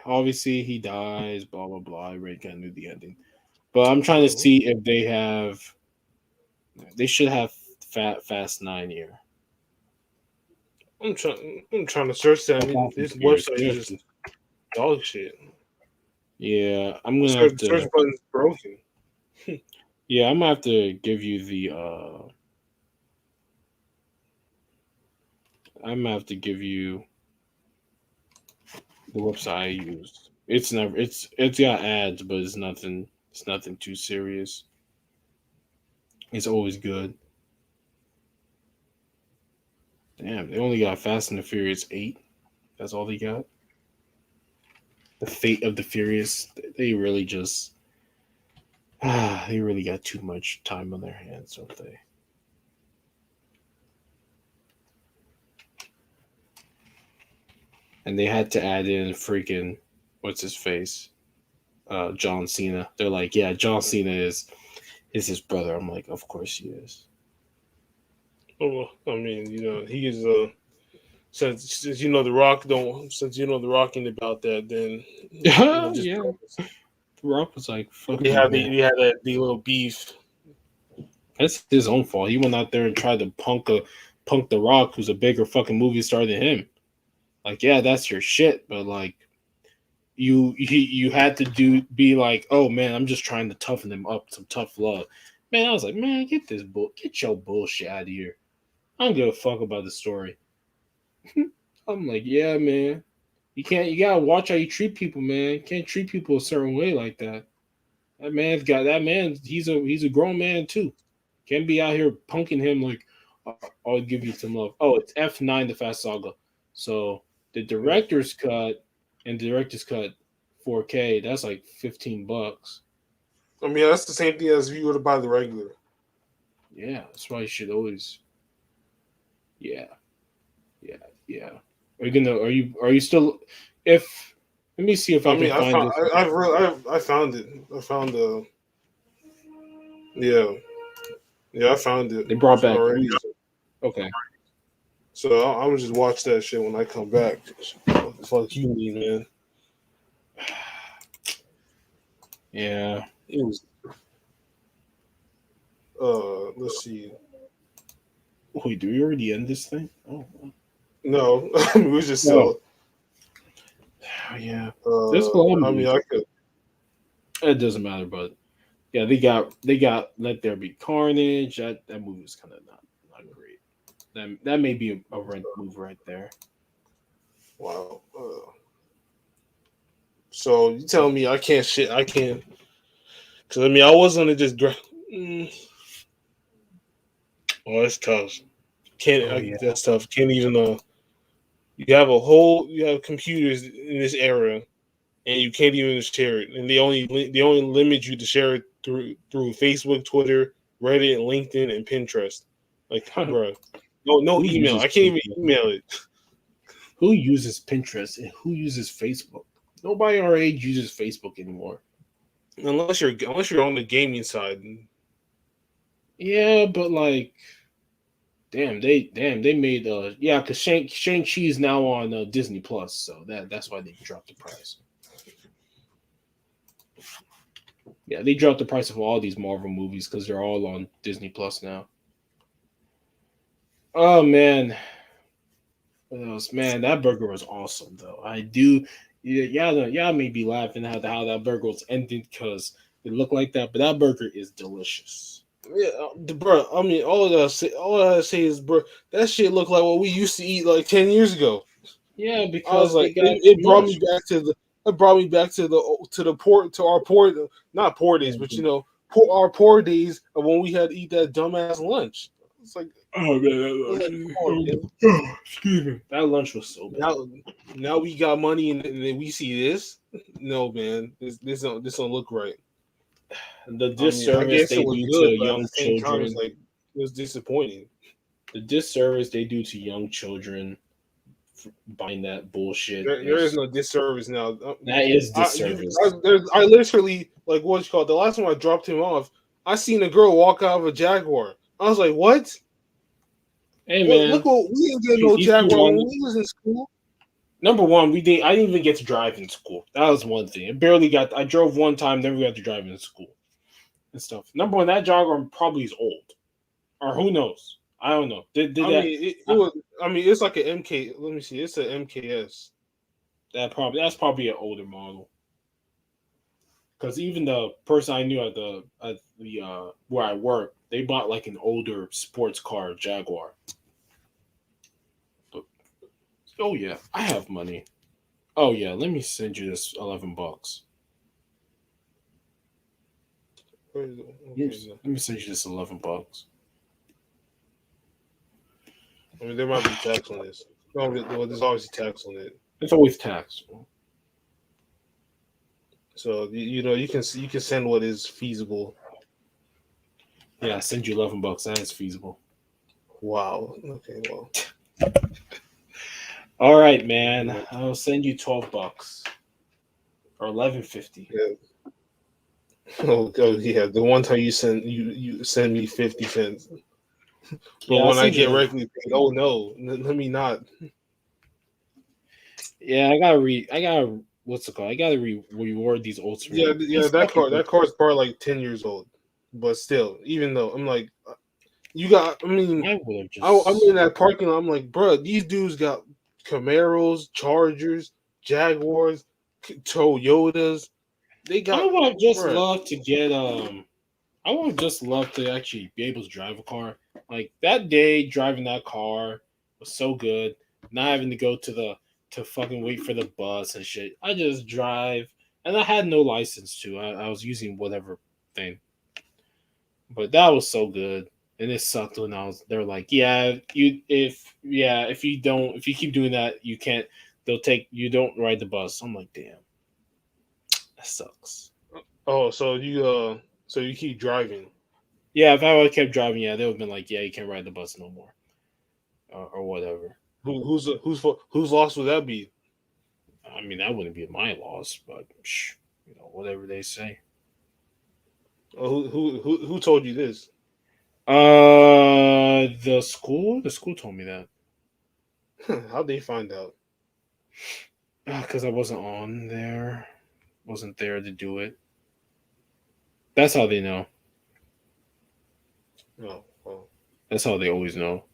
Obviously, he dies. Blah blah blah. I already kind of knew the ending, but I'm trying to see if they have. They should have Fast 9 here. I'm trying to search that. I mean, this website is just dog shit. Yeah, I'm gonna have to. Search button's broken. Yeah, I'm gonna have to give you the. I'm gonna have to give you the website I used. It's never. It's got ads, but it's nothing. It's nothing too serious. It's always good. Damn, they only got Fast and the Furious 8. That's all they got. The Fate of the Furious. They really just. They really got too much time on their hands, don't they? And they had to add in freaking what's his face, John Cena. They're like, yeah, John Cena is his brother. I'm like, of course he is. Oh, I mean, he is since you know the Rock don't since you know the Rock ain't about that, then just Yeah, The Rock was like, fuck we you, had man. the little beef. That's his own fault. He went out there and tried to punk the Rock, who's a bigger fucking movie star than him. Like, yeah, that's your shit, but like, you had to be like, oh man, I'm just trying to toughen him up, some tough love. Man, I was like, man, get your bullshit out of here. I don't give a fuck about the story. I'm like, yeah, man. You gotta watch how you treat people, man. You can't treat people a certain way like that. That man, he's a grown man too. Can't be out here punking him like, I'll give you some love. Oh, it's F9 the Fast Saga. So the director's cut and director's cut 4K, that's like $15. I mean, that's the same thing as if you were to buy the regular. Yeah, that's why you should always. Yeah. Are you still if let me see if I can find this. I found it. I found yeah. Yeah, I found it. They brought back already. Okay. So I'm gonna just watch that shit when I come back. What the fuck you mean, man? Yeah. It was let's see. Wait, do we already end this thing? Oh, No, it was just so. Yeah. I mean, I could. It doesn't matter, but yeah, they got Let There Be Carnage. That movie was kind of not great. That may be a rent move right there. Wow. So you telling me I can't shit? I can't. Because I mean, I was gonna just. Oh, that's tough. That's tough. Can't even. You have computers in this era, and you can't even share it. And they only limit you to share it through Facebook, Twitter, Reddit, LinkedIn, and Pinterest. Like, bro, no email. I can't even email it. Who uses Pinterest and who uses Facebook? Nobody our age uses Facebook anymore. Unless you're on the gaming side. Yeah, but like, damn, they made because Shang-Chi is now on Disney Plus, so that's why they dropped the price. Yeah, they dropped the price of all these Marvel movies because they're all on Disney Plus now. Oh man. What else? Man, that burger was awesome though. y'all may be laughing at how that burger was ended because it looked like that, but that burger is delicious. Yeah, bro. I mean, all I gotta say is, bro, that shit looked like what we used to eat like 10 years ago. Yeah, I was because they like, got it brought me promoted. back to the, it brought me back to the port to our poor, not poor days, but our poor days of when we had to eat that dumbass lunch. It's like, Oh man, I was like, come on, man. excuse me. That lunch was so bad. Now we got money and then we see this. No, man, this don't look right. The I mean, I disservice guess they it was do good, to but at young the same time, children. it's like it was disappointing. The disservice they do to young children buying that bullshit There is is no disservice now. that is disservice. I literally, like, what's it called? The last time I dropped him off, I seen a girl walk out of a Jaguar. I was like, what? Hey Well, man, look what we didn't get no if you Jaguar when want, we was in school. number one, I didn't even get to drive in school. That was one thing. I drove one time, never got to drive in school and stuff. Number one, that Jaguar probably is old, or who knows? I don't know. Did I that? mean, it was. I mean, it's like an MK. Let me see. It's an MKS. That's probably an older model. Because even the person I knew at the where I work, they bought like an older sports car Jaguar. But, oh yeah, I have money. Oh yeah, let me send you this $11. Let me send you this $11. I mean, there might be tax on this. No, there's always tax on it. It's always tax. So you can send what is feasible. Yeah, I send you $11. That is feasible. Wow. Okay. Well. All right, man. I'll send you $12 or $11.50. Yeah. Oh yeah. The one time you send me 50 cents. But Yeah, when I get regularly paid, oh no, let me not. Yeah, I gotta what's it called? I gotta reward these ultimate. Yeah. That car's probably like 10 years old, but still, even though I'm like, you got. I mean, I would have just. I'm in that parking lot. I'm like, bro, these dudes got Camaros, Chargers, Jaguars, Toyotas. They got. I would have just bruh. loved to get I would have just loved to actually be able to drive a car. Like that day driving that car was so good. Not having to go to fucking wait for the bus and shit. I just drive, and I had no license to. I was using whatever thing, but that was so good. And it sucked when they're like, yeah, if you keep doing that, you can't. You don't ride the bus. I'm like, damn, that sucks. Oh, so you keep driving. Yeah, if I would have kept driving, yeah, they would have been like, yeah, you can't ride the bus no more, or whatever. Whose loss would that be? I mean, that wouldn't be my loss, but whatever they say. Who told you this? The school told me that. How'd they find out? Because I wasn't there to do it. That's how they know. Oh, well. That's how they always know.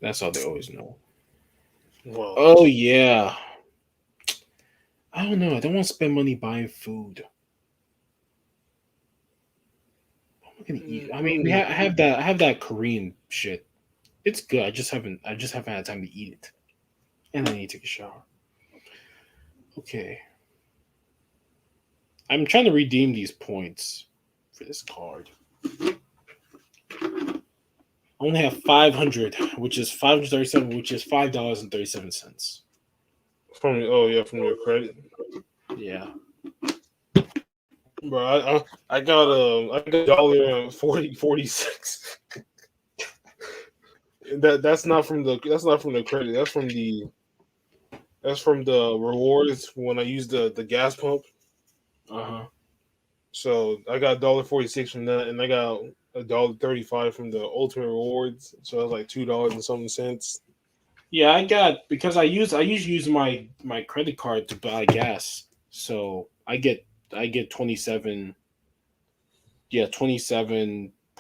That's how they always know. Well. Oh yeah. I don't know. I don't want to spend money buying food. I'm gonna eat. I mean, I have that Korean shit. It's good. I just haven't had time to eat it, and I need to take a shower. Okay. I'm trying to redeem these points for this card. I only have 500, which is 537, which is $5.37. From your credit. Yeah. Bro, I got $1.46. That's not from the credit. That's from the rewards when I use the gas pump. Uh-huh. So I got $1.46 from that, and I got $1.35 from the ultimate rewards. So that's like $2 and something cents. Yeah, I got because I usually use my credit card to buy gas. So I get 27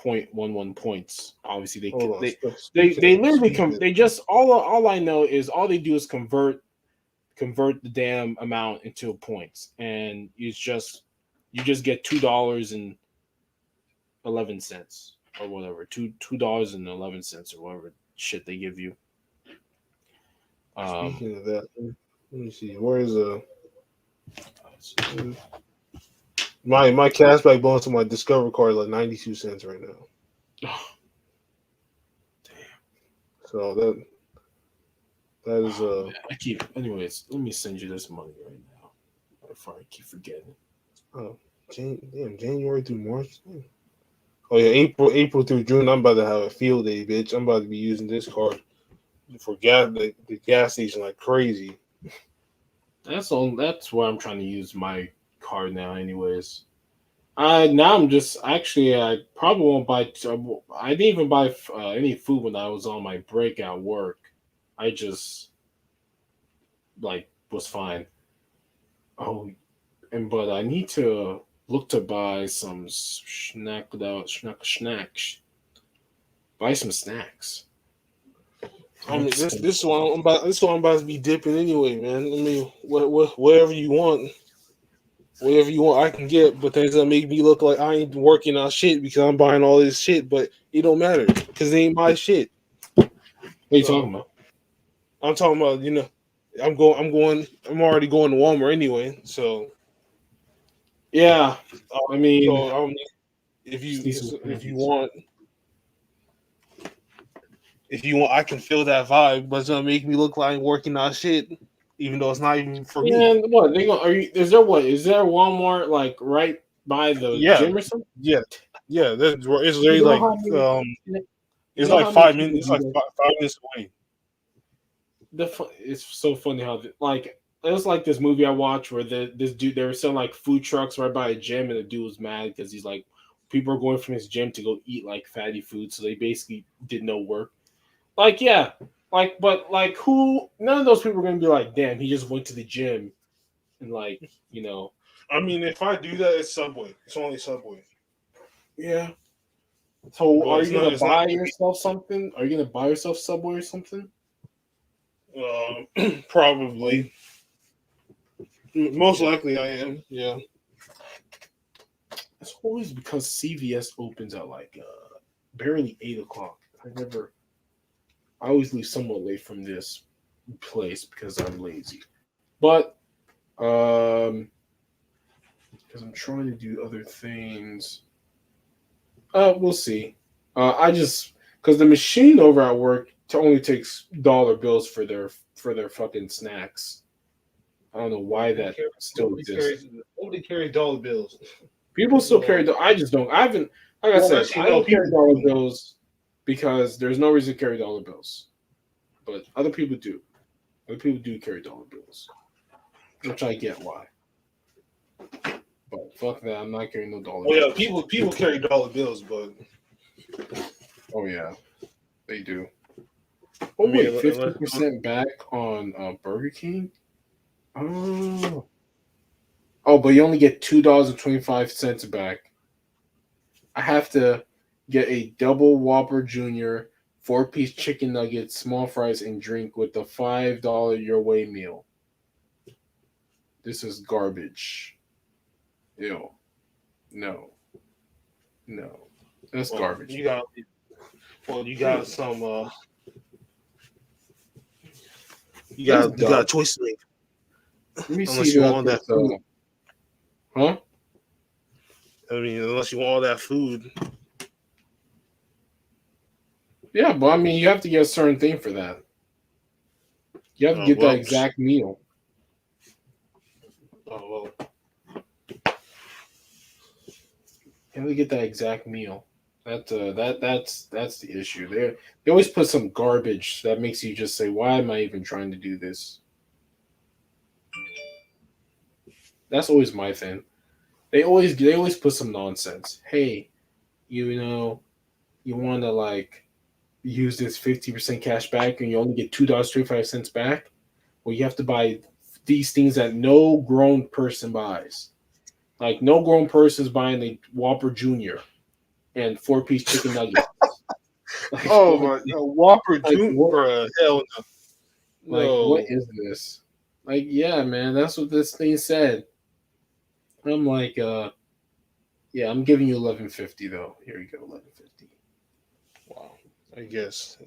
0.11 points. Obviously, Hold on. they literally they just all I know is all they do is convert the damn amount into points, and you just get $2.11 or whatever, $2.11 or whatever shit they give you. Speaking of that, let me see. Where is my cashback bonus on my Discover card is like 92 cents right now. Damn. So that is Anyways, let me send you this money right now before I keep forgetting. January through March. Oh yeah, April through June. I'm about to have a field day, bitch. I'm about to be using this card for gas the gas station like crazy. That's why I'm trying to use my card now. Anyways, now I'm just actually I probably won't buy. I didn't even buy any food when I was on my break at work. I just was fine. Oh, but I need to look to buy some snacks. Buy some snacks. I mean, this one I'm about to be dipping anyway, man. I mean, whatever you want, I can get. But that's gonna make me look like I ain't working on shit because I'm buying all this shit. But it don't matter because it ain't my shit. What are you talking about? I'm talking about I'm already going to Walmart anyway. So yeah, I mean, if you want. If you want, I can feel that vibe, but it's gonna make me look like I'm working on shit, even though it's not even for me. What they gonna? Is there Walmart like right by the gym or something? Yeah. It's literally it's like 5 minutes. It's like 5 minutes away. It's so funny how it was like this movie I watched where this dude they were selling like food trucks right by a gym, and the dude was mad because he's like people are going from his gym to go eat like fatty food, so they basically did no work. But who? None of those people are gonna be like, damn, he just went to the gym, and I mean, if I do that, it's Subway. It's only Subway. Yeah. So are you gonna buy yourself something? Are you gonna buy yourself Subway or something? Probably. Most likely, I am. Yeah. It's always because CVS opens at barely 8:00. I always leave somewhat late from this place because I'm lazy. But because I'm trying to do other things. We'll see. Because the machine over at work only takes dollar bills for their fucking snacks. I don't know why that still exists. Nobody carries dollar bills. People still carry. I just don't. I haven't. Like I said, I don't carry dollar bills because there's no reason to carry dollar bills. But other people do. Other people do carry dollar bills, which I get why. But fuck that, I'm not carrying no dollar bills. Oh yeah, people carry dollar bills, but oh yeah, they do. Oh wait, 50% back on Burger King. Oh, but you only get $2.25 back. I have to get a double Whopper Junior, 4-piece chicken nuggets, small fries, and drink with the $5 Your Way meal. This is garbage. Ew. No. That's garbage. You got some. You got a choice to make. Let me unless you want that food. Huh? I mean, unless you want all that food. Yeah, but I mean, you have to get a certain thing for that. You have to get that exact meal. Oh well. You have to get that exact meal. That's the issue. They always put some garbage that makes you just say, "Why am I even trying to do this?" That's always my thing. They always put some nonsense. Hey, you want to use this 50% cash back and you only get $2.25 back? Well, you have to buy these things that no grown person buys. Like no grown person is buying a Whopper Junior. and 4-piece chicken nuggets. Like, Oh what, my, Whopper like, Junior, what, bro. Hell no. like, what No. is this? Like, yeah, man, that's what this thing said. I'm like, yeah, I'm giving you 11.50 though. Here you go, 11.50. Wow. I guess.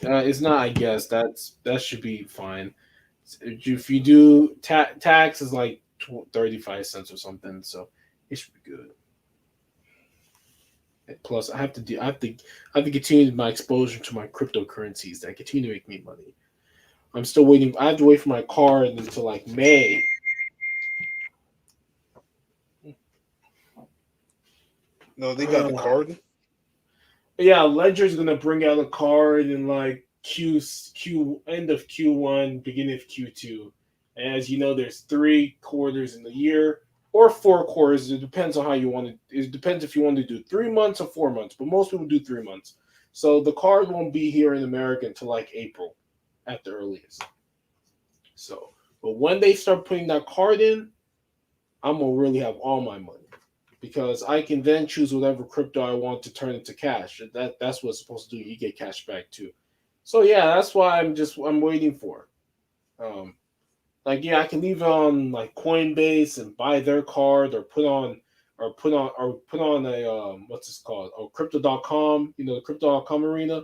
It's not. I guess that should be fine. If you do tax is like 35 cents or something, so it should be good. And plus, I have to continue my exposure to my cryptocurrencies that continue to make me money. I'm still waiting. I have to wait for my card until like May. No, they got the card. Yeah, Ledger's gonna bring out a card in like Q end of Q1, beginning of Q2. And as you know, there's 3 quarters in the year or 4 quarters. It depends on how you want to. It depends if you want to do 3 months or 4 months, but most people do 3 months. So the card won't be here in America until like April, at the earliest. So, but when they start putting that card in, I'm gonna really have all my money because I can then choose whatever crypto I want to turn into cash. That's what it's supposed to do. You get cash back too. So yeah, that's why I'm waiting for. Like yeah, I can leave it on like Coinbase and buy their card or put on a what's this called? Oh, crypto.com, the crypto.com arena.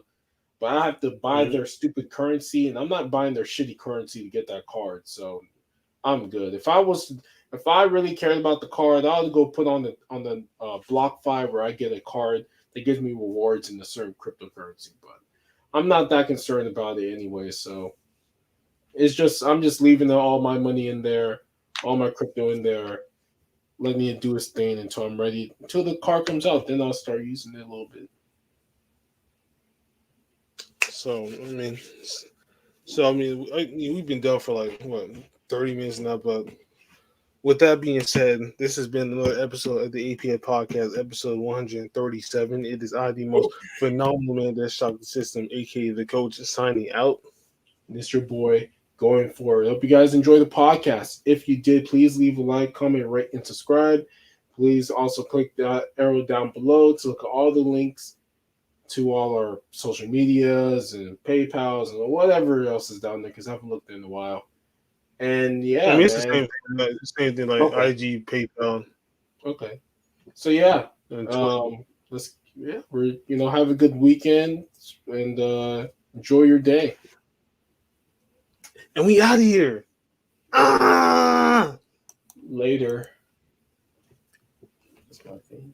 But I have to buy their stupid currency, and I'm not buying their shitty currency to get that card. So I'm good. If I really cared about the card, I would go put on the BlockFi where I get a card that gives me rewards in a certain cryptocurrency. But I'm not that concerned about it anyway. So I'm just leaving all my money in there, all my crypto in there, letting it do its thing until I'm ready. Until the card comes out, then I'll start using it a little bit. So I mean, we've been done for like what 30 minutes now. But with that being said, this has been another episode of the APF podcast, episode 137. It is I, the most phenomenal man that shocked the system, aka the coach, signing out. This your boy going forward. Hope you guys enjoy the podcast. If you did, please leave a like, comment, rate, and subscribe. Please also click that arrow down below to look at all the links to all our social medias and PayPals and whatever else is down there because I haven't looked in a while. And yeah, I mean, it's man. the same thing like Okay. IG, PayPal. Okay. So yeah, we're have a good weekend and enjoy your day. And we out of here. Later. That's my thing.